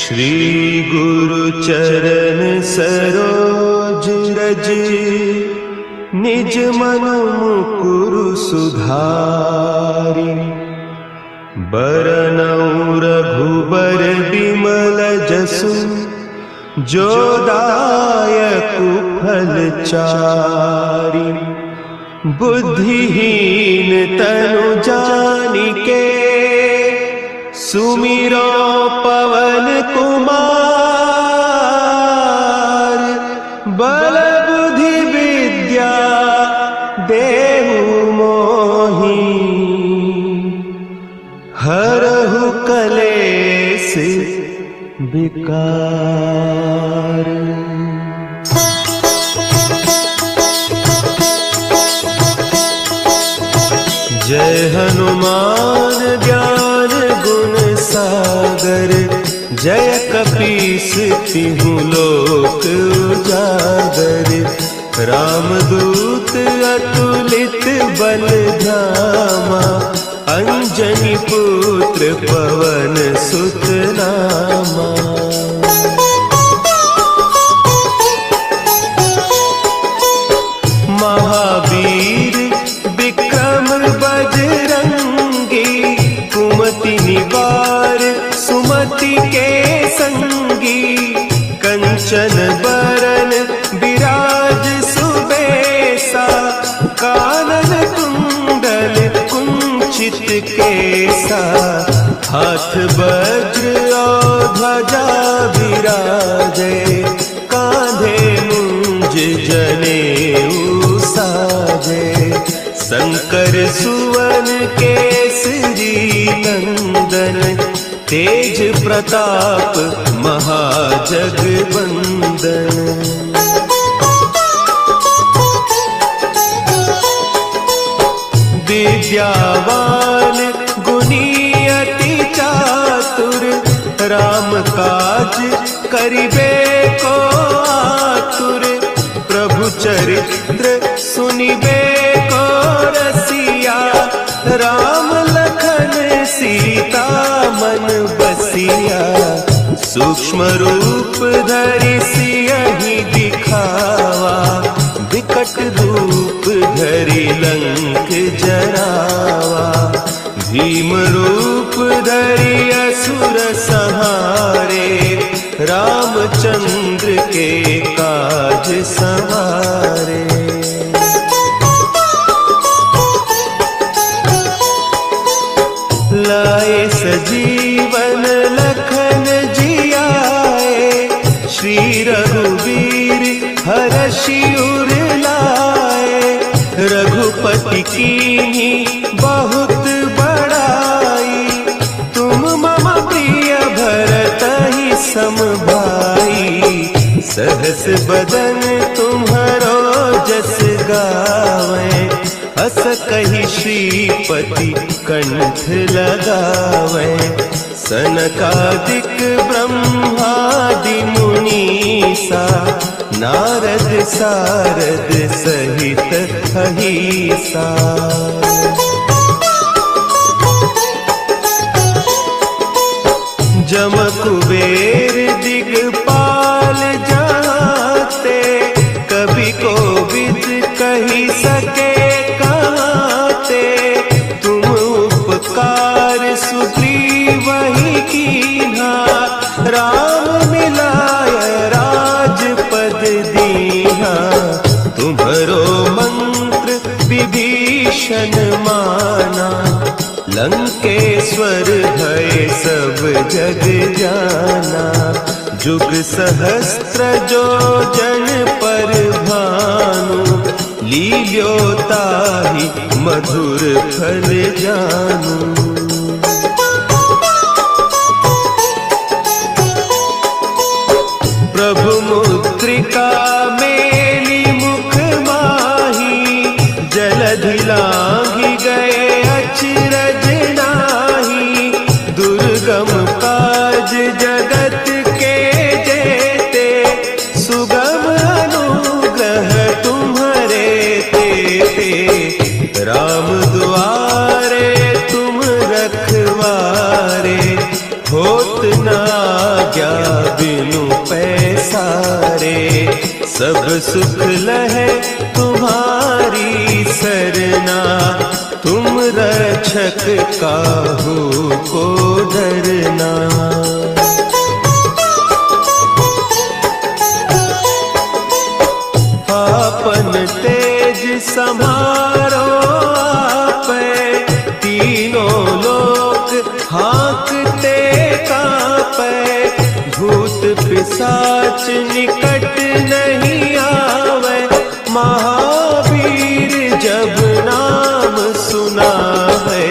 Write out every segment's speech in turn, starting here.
श्री गुरु चरण सरोज रज, निज मन मुकुरु सुधारि। बरनउँ रघुबर बिमल जसु, जो दायकु फल चारि। बुद्धिहीन तनु जानिके, सुमिरो पवन कुमार। बल बुद्धि विद्या देहु मोहि, हरहु कलेस विकार। जय हनुमान ज्ञान गुण सागर, जय कपीस तिहु लोक उजागर। रामदूत अतुलित बल धामा, अंजनी पुत्र पवन सुत नामा। महावीर विक्रम बजरंगी, कुमति निवार सुमति के संगी। कंचन बरन विराज सुबेसा, कानन कुंडल कुंचित केसा। हाथ वज्र और ध्वजा विराजे, कांधे मुंज जनेऊ साजे। शंकर सुवन केसरी नंदन, तेज प्रताप महाजगवंदन। विद्यावान गुणी अति चातुर, राम काज करिबे को आतुर। प्रभु चरित्र सुनिबे को रसिया, राम लखन सीता मन बसिया। सूक्ष्म रूप धरि सियहि दिखावा, विकट रूप धरि लंक जरावा। भीम रूप धरि असुर संहारे, रामचंद्र के काज सवारे। लाए सजीवन लखन जियाए, श्री रघुवीर हरषि उर लाए। रघुपति कीन्ही बहुत बड़ाई, तुम मम प्रिय भरतहि सम भाई। सहस बदन तुम्हरो जस गावें, अस कहि श्रीपति कंठ लगावें। सनकादिक ब्रह्मादि मुनीसा, नारद सारद सहित अहीसा। जम कुबेर दिगपाल जाते, कवि कोविद कहि सके कहते। तुम उपकार सुग्रीवहि कीन्हा, राम मिलाय राजपद दीन्हा। तुम्हरो मंत्र विभीषण माना, लंकेश्वर भय सब जग जाना। जुग सहस्त्र जो जन पर भानु, लील्योताहि मधुर फल जानू। प्रभु मुद्रिका मेली मुख माही, जलधि लांघि गए अचरज नाही। दुर्गम काज जगत के जेते, सुगम अनुग्रह तुम्हरे तेते। राम दुआरे तुम रखवारे, होत न आज्ञा बिनु पैसारे। सब सुख लहे तुम्हारी सरना, तुम रक्षक काहू को डरना। आपन तेज समारो आपै, तीनों लोक हाँकते कांपै। भूत पिशाच निकट नहीं आवे, महावीर जब नाम सुनावे।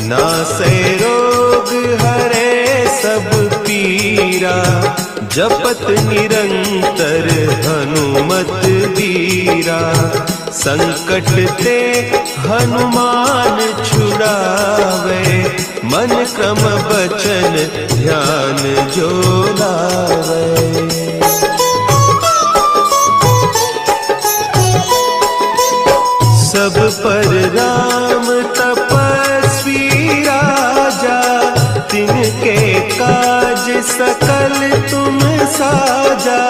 नासै रोग हरे सब पीरा, जपत निरंतर हनुमत बीरा। संकट ते हनुमान छुड़ावे, मन क्रम बचन ध्यान जो लावे। सब पर राम तपस्वी राजा, तिनके काज सकल तुम साजा।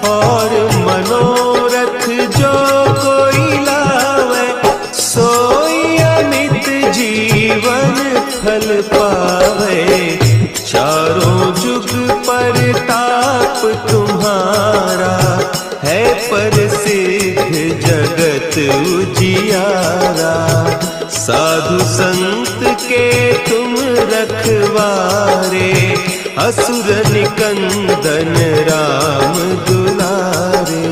और मनोरथ जो कोई लावे, सोई अमित जीवन फल पावे। चारों जुग परताप तुम्हारा, है प्रसिद्ध जगत उजियारा। साधु संत के तुम रखवारे, असुर निकंदन राम दुलारे।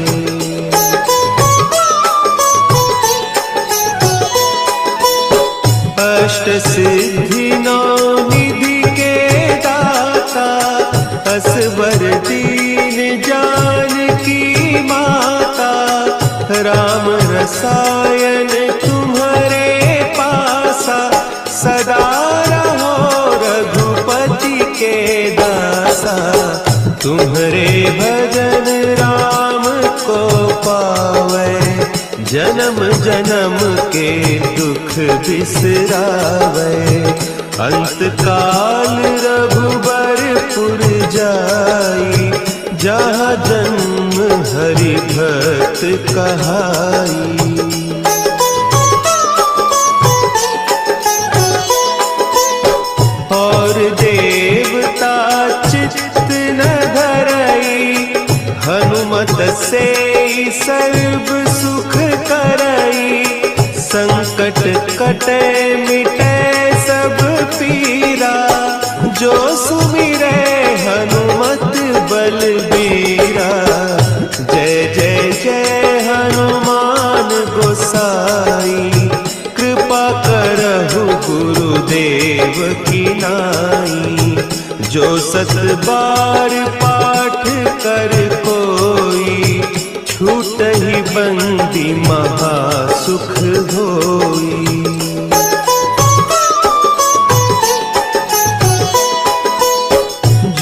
अष्ट सिद्धि नौ निधि के दाता, असवर दीन जानकी माता। राम रसायन तुम्हारे पासा, सदा रहो रघुपति के दासा। तुम्हारे भजन राम को पावे, जन्म जन्म के दुख बिसरावे। अंत काल रघुबरपुर जाई, जहाँ जन्म हरि भक्त कहाई। और देवता चित्त न धरई, हनुमत से सर्व सुख करई। संकट कटे मिटे सब पीरा, जो सुमिरे हनुमत बलबीरा। जय जय जय हनुमान गोसाई, कृपा करहु गुरुदेव की नाई। जो सत बार पाठ कर कोई, छूटहि बंदी महासुख होई।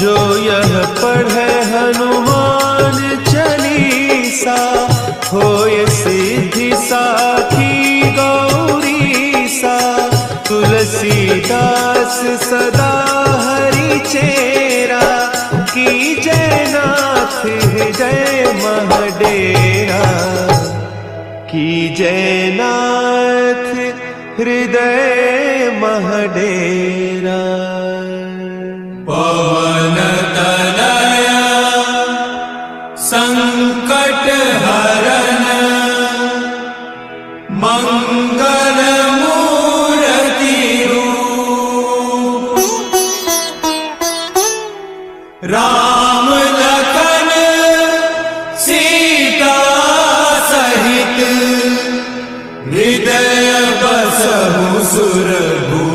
जो यह पढ़े हनुमान चालीसा, होय सिद्धि साखी गौरीसा। तुलसीदास सदा हरि चेरा, की जय नाथ हृदय महडेरा। की जय नाथ हृदय महडेरा। पवन तनया संकट हरन, मंगल मूर्ति रूप। राम लखन सीता सहित, हृदय बसहु सुरभूप।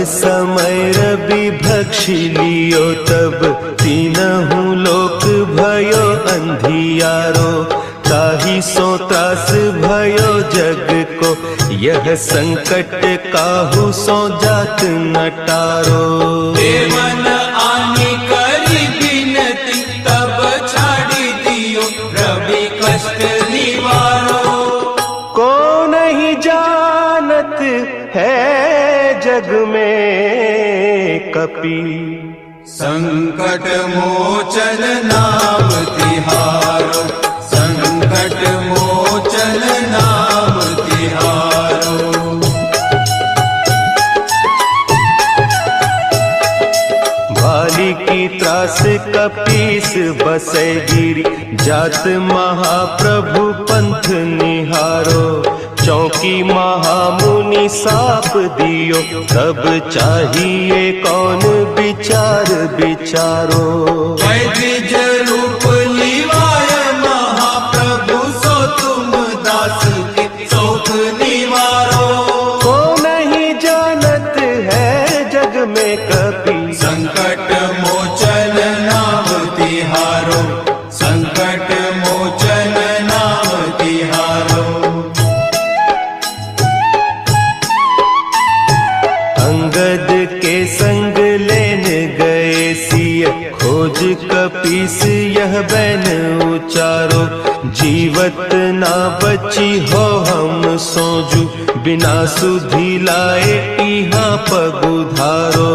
समय रवि भक्षी लियो, तब तीनहु लोक भयो अंधियारो। ताहि सो त्रास भयो जग को, यह संकट काहू सो जात न टारो। देवन आनी करी बिनती तब छाड़ी दियो रवि कष्ट निवारो। को नहीं जानत है जग में कपि संकट मोचन नाम तिहारो। संकट मोचन नाम तिहारो। भाली की त्रास कपीस बसे गिरी जात महाप्रभु पंथ निहारो। चौकी महामुनि साप दियो तब चाहिए कौन विचार विचारो। वैद्य रूप लिवाय महाप्रभु सो तुम दास के शोक निवारो। को नहीं जानत है जग में कपि संकट मोचन नाम तिहारो। संकट मोचन नाम तिहारो। अंगद के संग लेन गए सिय खोज कपीस यह बैन उचारो। जीवत ना बची हो हम सोजू बिना सुधि लाए इहाँ पगुधारो।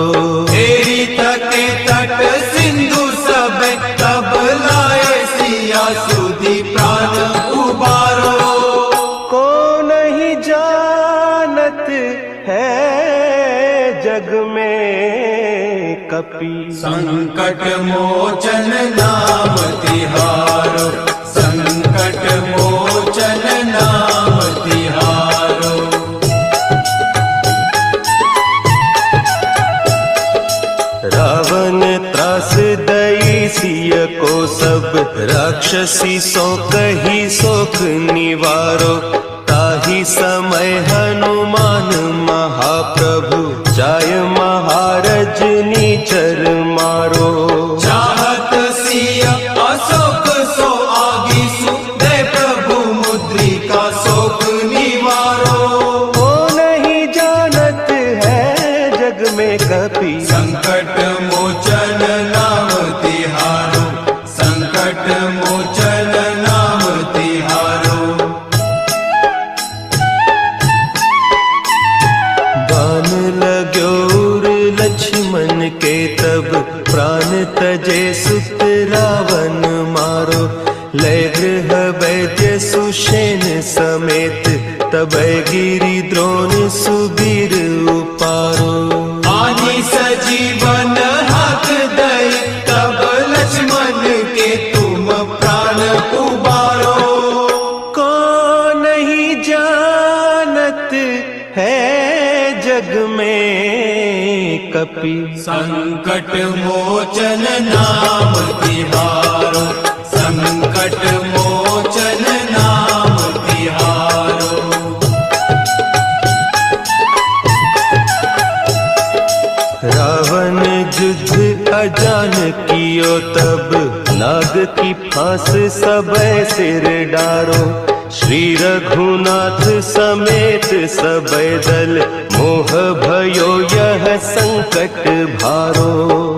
तेरी तटे तट सिंधु सब तब लाए सिया सुधि प्राण उबारो। को नहीं जानत है जग में कपि संकट मोचन नाम तिहारो। संकट मोचन नाम तिहारो। रावण त्रास दई सिय को सब राक्षसी सो कही सोख निवारो। ताही समय हनुमान महाप्रभु जाय महारज नीचर मारो। चाहत सिया अशोक सो आगीसु दे प्रभु मुद्रिका शोक निवारो। को नहीं जानत है जग में कपि संकट मोचन नाम तिहारो। संकट मोचन नाम तिहारो। बान लाग्योर लक्ष्मण के तब प्राण तजे सुत रावण मारो। लय गृह वैद्य सुषेण समेत तब गिरि द्रोण सुबीर उपारो। आनी सजीवन हाथ दई तब लक्ष्मण के तुम प्राण उबारो। को नहीं जानत है जग में कपि संकट मोचन नाम तिहारो। संकट मोचन नाम तिहारो। रावण युद्ध अजान कियो तब नाग की फांस सबे सिर डारो। श्री रघुनाथ समेत सबे दल मोह भयो यह संकट भारो।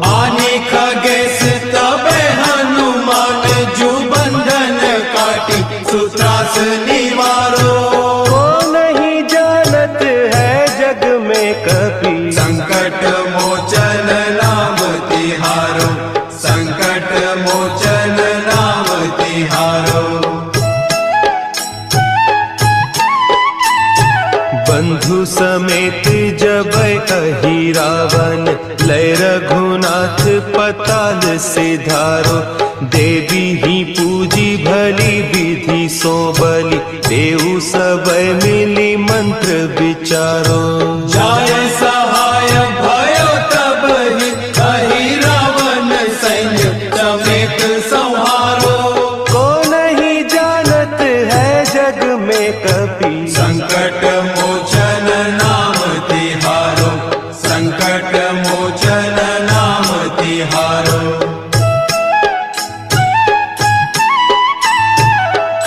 आने खगेश तबे हनुमान जू बंधन काटी सुत्रास निवारो। को नहीं जानत है जग में कपि संकट मोचन नाम तिहारो। संकट मोचन नाम तिहारो। बंधु समेत जब अहि रावण लय रघुनाथ पताल सिधारो। देवी ही पूजी भली विधि सो बलि देव सब मिली मंत्र विचारो। जाय सहाय भयो तब ही कही रावण सैन्य समेत संहारो। को नहीं जानत है जग में कपि संकट मोचन नाम तिहारो। संकट मोचन नाम तिहारो।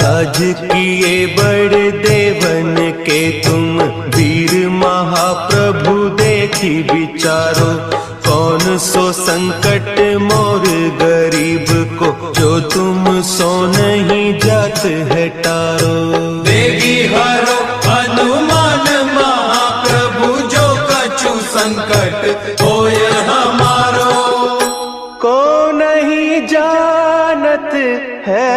काज किए बड़ देवन के तुम वीर महाप्रभु देखी विचारो, कौन सो संकट मोर गरीब को, जो तुम सो नहीं जात है टारो। देवी हरो हनुमान महाप्रभु, जो कछु संकट होय हमारो। को नहीं जानत है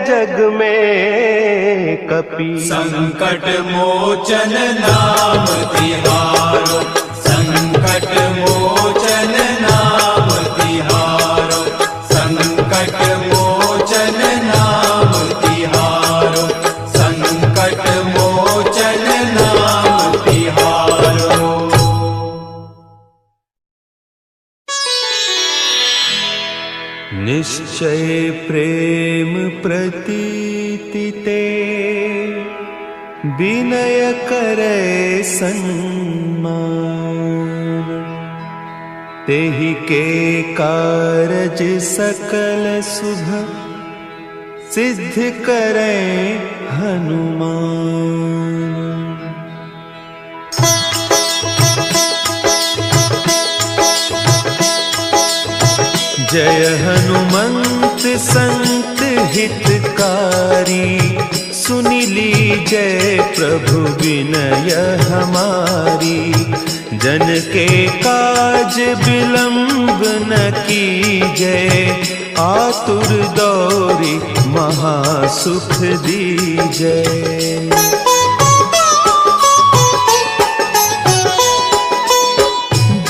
जग में कपि, संकट मोचन नाम तिहारो, संकट मोचन नाम तिहारो, संकट मोचन नाम तिहारो, संकट मोचन नाम तिहारो। निश्चय प्रेम प्रतीति ते, विनय करे सन्मान, तेहि के कारज सकल शुभ, सिद्ध करे हनुमान। जय हनुमंत संत हितकारी, सुनि लीजय प्रभु विनय हमारी। जन के काज विलंब न कीजय, आतुर दौरी महासुख दीजय।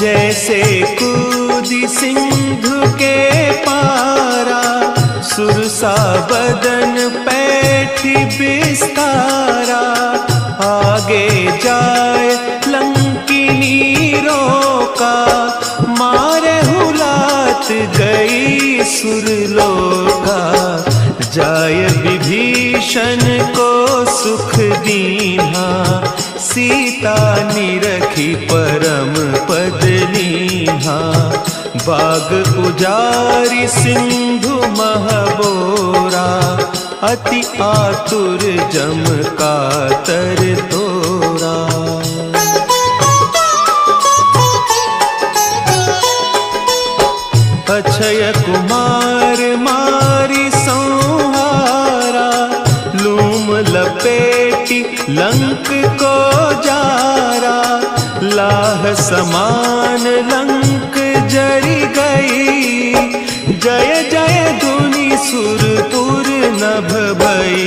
जैसे कूदी सिंधु के पारा, सुरसा बदन पैठी बिस्तारा। आगे जाए लंकिनी रोका, मारे हुलात गई सुरलोका। जाय विभीषण को सुख दीन्हा, सीता निरखी परम पद लीन्हा। बाग उजारी सिंधु महबोरा, अति आतुर जम कातर तोरा। अक्षय कुमार मारी संहारा, लूम लपेटी लंक को जारा। लाह समान लंक जरी गई, जय जय धुनि सुरपुर नभ भई।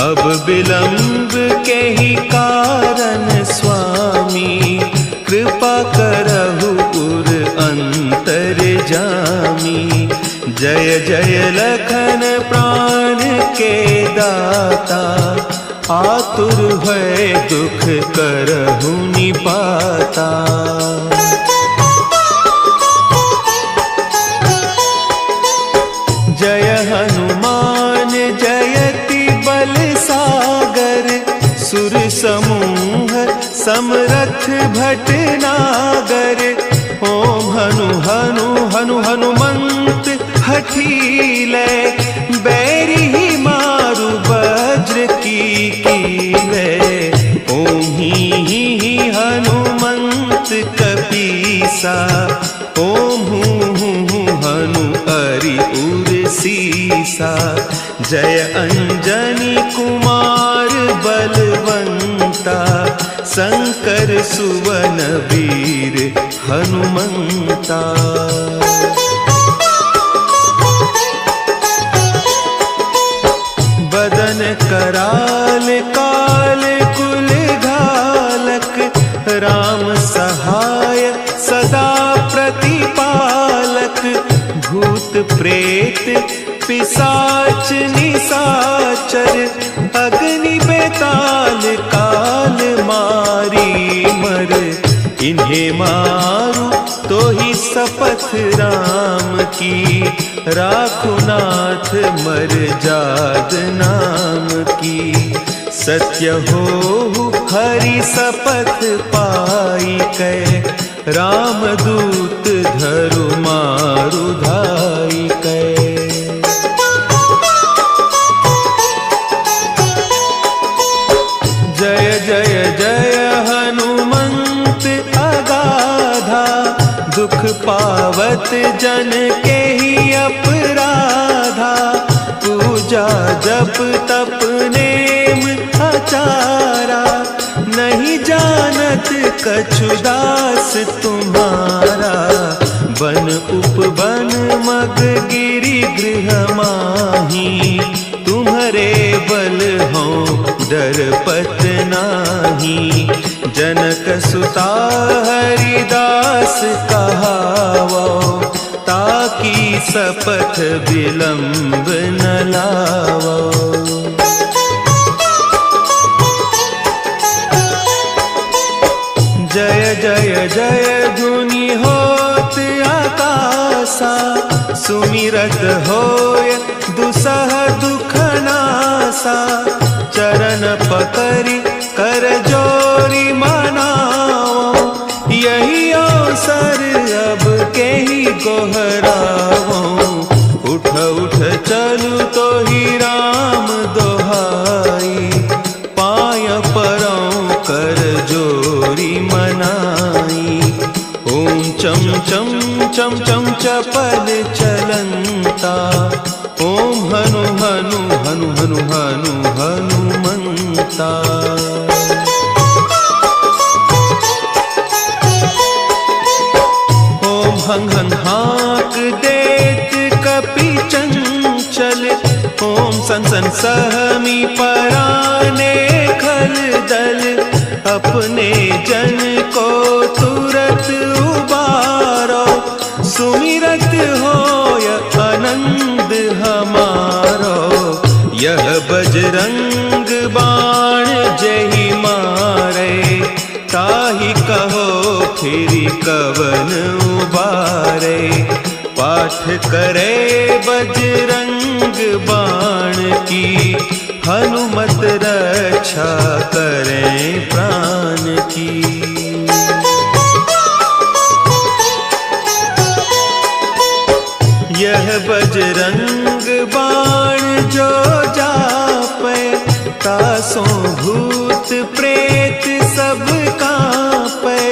अब विलंब के ही कारण स्वामी, कृपा करहु पुर अंतर जामी। जय जय लखन प्राण के दाता, आतुर है दुख करहु निपाता। जय हनुमान जयति बल सागर, सुर समूह समरथ भटनागर। ओम हनु हनु हनु हनुमंत हठीले, बैरी ही मारु वज्र की कीले। ओम ही हनुमंत कपीसा, ओम हूँ हनु हरि उर सीसा। जय अंजनी कुमार बलवंता, शंकर सुवन वीर हनुमंता। बदन कराल काल कुल घालक, राम सहाय सदा प्रतिपालक। भूत प्रेत पिशाच निशाचर, अग्नि बेताल काल मारी मर। इन्हें मारू तो ही शपथ राम की, राखु नाथ मर जाद नाम की। सत्य हो हरि शपथ पाई कै, राम दूत धरु मारु धाई कै। भक्त जन के ही अपराधा, पूजा जप तप नेम आचारा, नहीं जानत कछुदास तुम्हारा। बन उपवन मग गिरि गृह माही, तुम्हारे बल हो डरपत नाही। जनक सुता हरिदास कहावो, ताकि सपथ विलंब न लावो। जय जय जय धुनि होत आकाशा, सुमिरत होय दुसह दुख नासा। चरण पकड़ि कर जोरी मनाओ, यही अवसर अब के ही गोहराओ। उठ उठ चलू तो ही राम दोहाई, पाय परौं कर जोरी मनाई। ओम चम चम चम चम चपल चलंता, ओम हनु हनु हनु हनु हनु हनुमंता। ओम हंग हंग हाक देत कपि चंचल, ओम सन सन सहमी पराने खल दल। अपने जन को तुरत उबारो, सुमिरत होय आनंद हमारो। यह बजरंग बाण जहि मारे, ताहि कहो फिर कवन उबारे। पाठ करे बजरंग बाण की, हनुमत रक्षा करें प्राण की। यह बजरंग बाण जो जापै, तासों भूत प्रेत सब कांपै।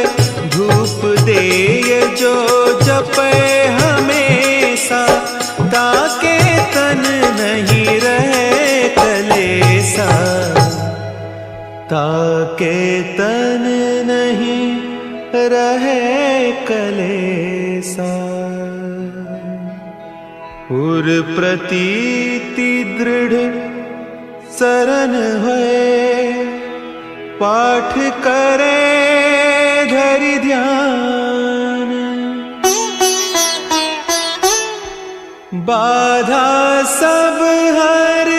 धूप देय जो जपै हमेशा, ताके तन नहीं रहे कलेसा। ताके तन नहीं रहे कलेसा। उर प्रतीति दृढ़ शरण है, पाठ करे धरि ध्यान। बाधा सब हर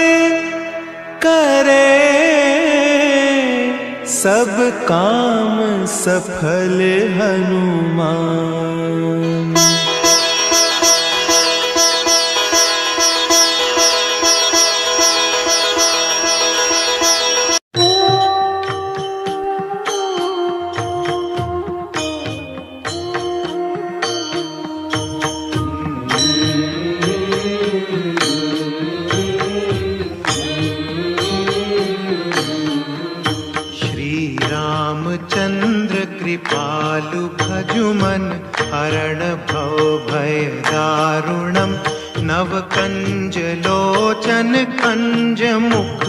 करे, सब काम सफल हनुमान। कृपालु भजुमन हरण भव भय दारुणम। नव कंज लोचन कंज मुख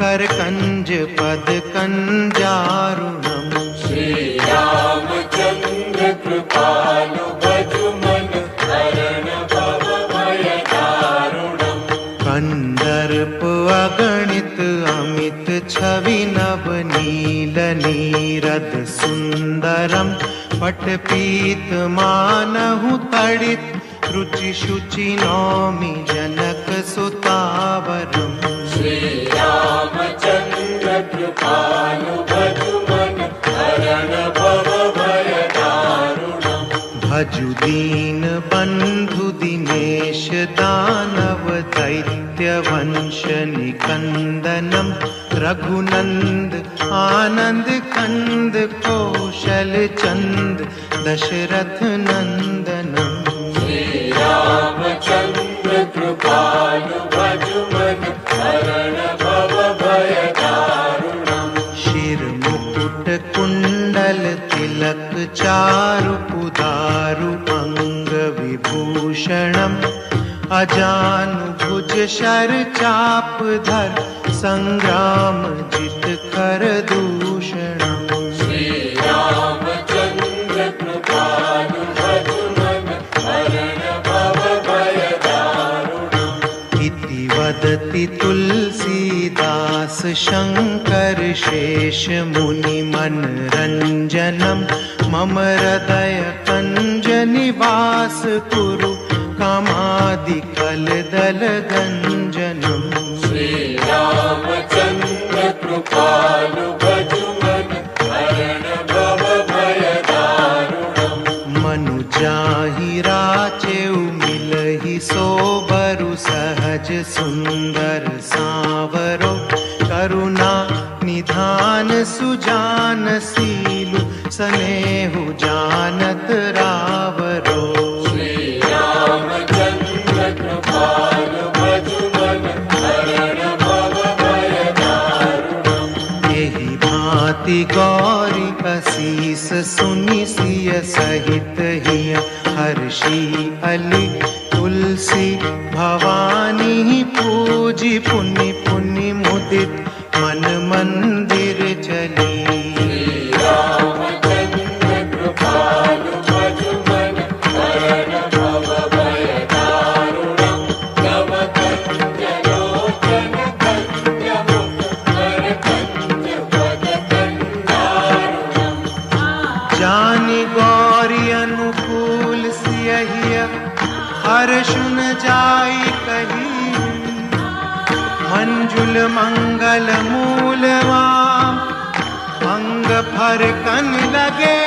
कर कंज पद कंजारुणम। श्री रामचंद्र कृपालु भजुमन हरण भव भय दारुणम। कंदर्प अगणित अमित छवि नव नील नीरद सुंदरम। पट पीत मानहु तड़ित रुचि शुचि नौमि जनक सुतावरम। श्री रामचंद्र कृपालु भजुमन हरण भव भय दारुणम। भजु दीन बंधु दिनेश दानव दैत्य वंश निकंदनम। रघुनंद आनंद कंद कौशल चंद दशरथ नंदनम। श्री रामचंद्र कृपालु भजुमन हरण भव भय दारुणम। शिर मुकुट कुंडल तिलक चारु उदारु अंग विभूषणम् अजानुभुज शर चाप धर संग्राम जित कर दूषणम् श्री रामचंद्र कृपालु भजुमन हरण भव भय दारुणम् इति वदति तुलसीदास शंकर शेष मुनि मनरंजनम् मम हृदय कंज निवास कुरु कामादि कलदल गंजनम् श्री रामचंद्र कृपालु भजुमन हरण भव भय दारुणम् मनुजाहि राचेउ मिलहि सोबरु सहज सुंदर सांवरो करुणा निधान सुजान सीलु स्नेहु जानत रावरो श्री रामचंद्र कृपालु भजुमन हरण भव भय दारुणम् यही भांति गौरी असीस सुनि सिय सहित हिय हर्षि अली तुलसी भवानी पूजी पुनि पुनि मुदित मन मंदिर चली श्री रामचंद्र कृपालु भजुमन हरण भव भय दारुणम् नव कंज लोचन कंज मुख कर कंज पद कंदारुणम् जानि गौरी अनुकूल सियहिय हर्षुन जाई कही मंजुल मंगल मूलवा अंग फर कन लगे